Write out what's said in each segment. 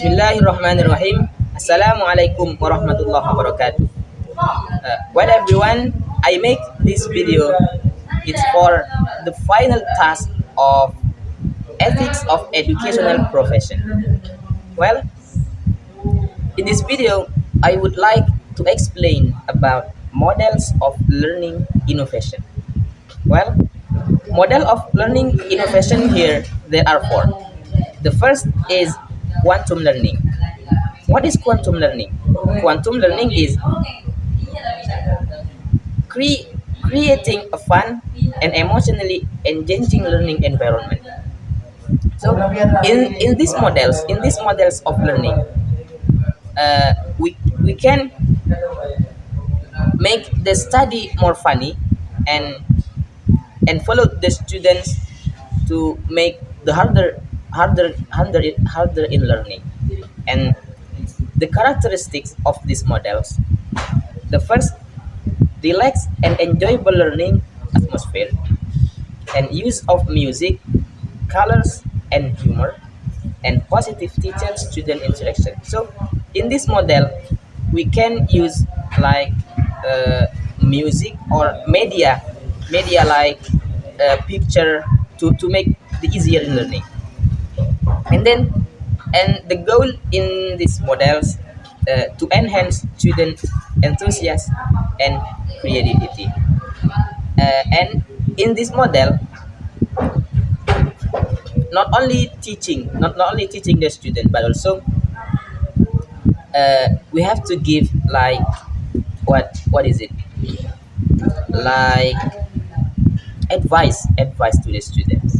Bismillahirrahmanirrahim. Assalamualaikum warahmatullahi wabarakatuh. Well, everyone, I make this video. It's for the final task of ethics of educational profession. Well, in this video, I would like to explain about models of learning innovation. Well, model of learning innovation here there are four. The first is quantum learning. What is quantum learning? Quantum learning is creating a fun and emotionally engaging learning environment. So, in these models of learning, we can make the study more funny and follow the students to make the harder in learning. And the characteristics of these models: the first, relaxed and enjoyable learning atmosphere, and use of music, colors, and humor, and positive teacher-student interaction. So, in this model, we can use like music or media like picture to make the easier in learning. And then, and the goal in these models to enhance student enthusiasm and creativity. And in this model, not only teaching the student, but also we have to give like what is it, like advice to the students.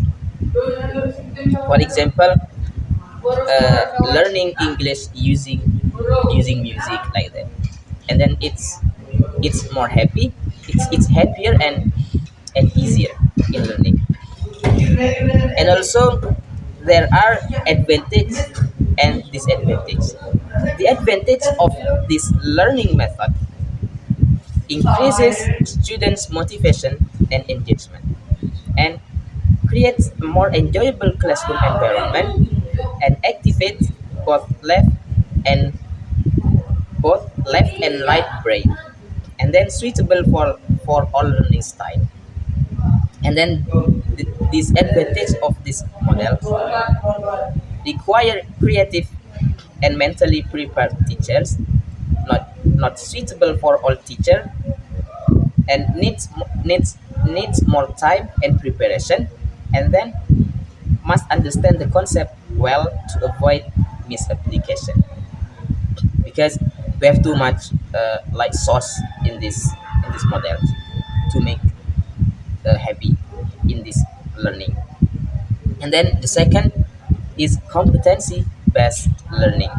For example, learning English using music like that, and then it's more happy, it's happier and easier in learning. And also, there are advantage and disadvantage. The advantage of this learning method increases students' motivation and engagement, and creates a more enjoyable classroom environment, and activates both and left and right brain, and then suitable for all learning style. And then the disadvantage of this model: require creative and mentally prepared teachers, not suitable for all teacher, and needs more time and preparation, and then must understand the concept well to avoid misapplication, because we have too much like source in this model to make happy in this learning. And then the second is competency based learning.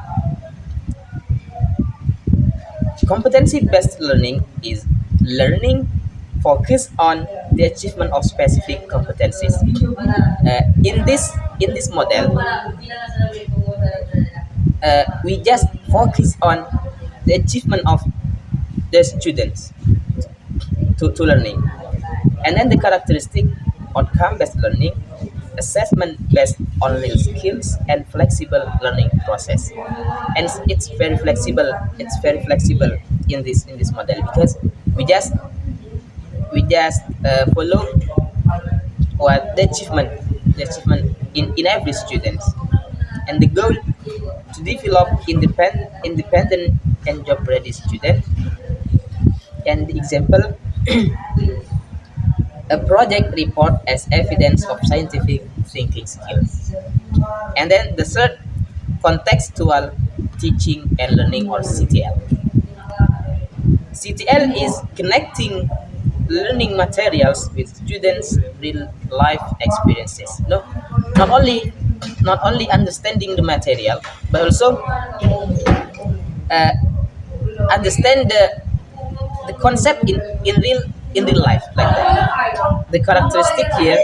Competency based learning is learning focused on the achievement of specific competencies. In this model, we just focus on the achievement of the students to learning. And then the characteristic: outcome based learning, assessment based on real skills, and flexible learning process. And it's very flexible in this model, because we just follow what the achievement in every student, and the goal to develop independent and job ready student. And the example: a project report as evidence of scientific thinking skills. And then the third, contextual teaching and learning, or CTL. CTL is connecting learning materials with students' real life experiences. No, not only understanding the material, but also uh, understand the concept in real life like that. The characteristic here: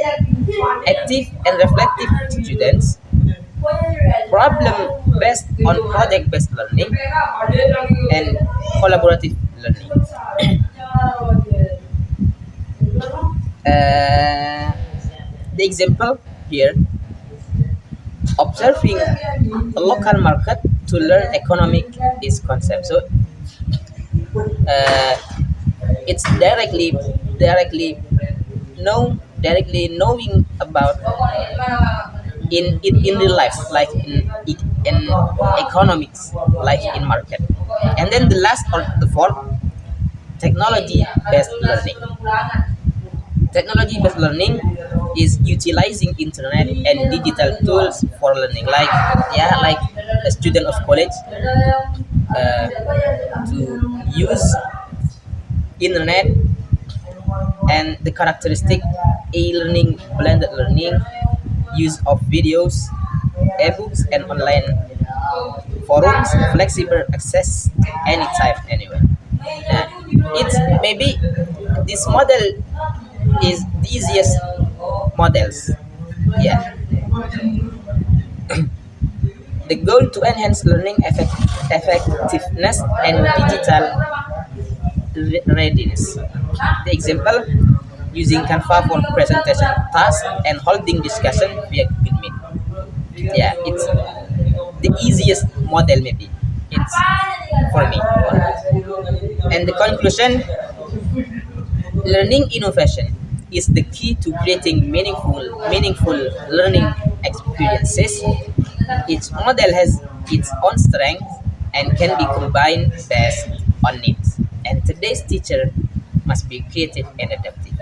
active and reflective students, problem based on project based learning, and collaborative learning. uh, the example here: observing a local market to learn economic is concept. So uh, it's directly directly knowing about in real life, like in economics, like in market. And then the last or the fourth, technology based learning. Technology based learning is utilizing internet and digital tools for learning, like like a student of college uh, to use internet and the characteristic e-learning, blended learning, use of videos, ebooks, and online forums, flexible access anytime, anywhere. It's maybe this model is the easiest models. Yeah, the goal to enhance learning effectiveness and digital readiness. The example, using Canva for presentation tasks and holding discussion via Google Meet. Yeah, it's the easiest model maybe. It's for me. And the conclusion, learning innovation is the key to creating meaningful learning experiences. Each model has its own strengths and can be combined based on needs. And today's teacher must be creative and adaptive.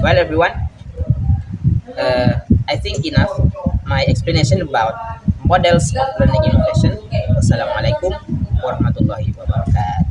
Well, everyone, I think enough my explanation about models of learning innovation. Wassalamualaikum warahmatullahi wabarakatuh.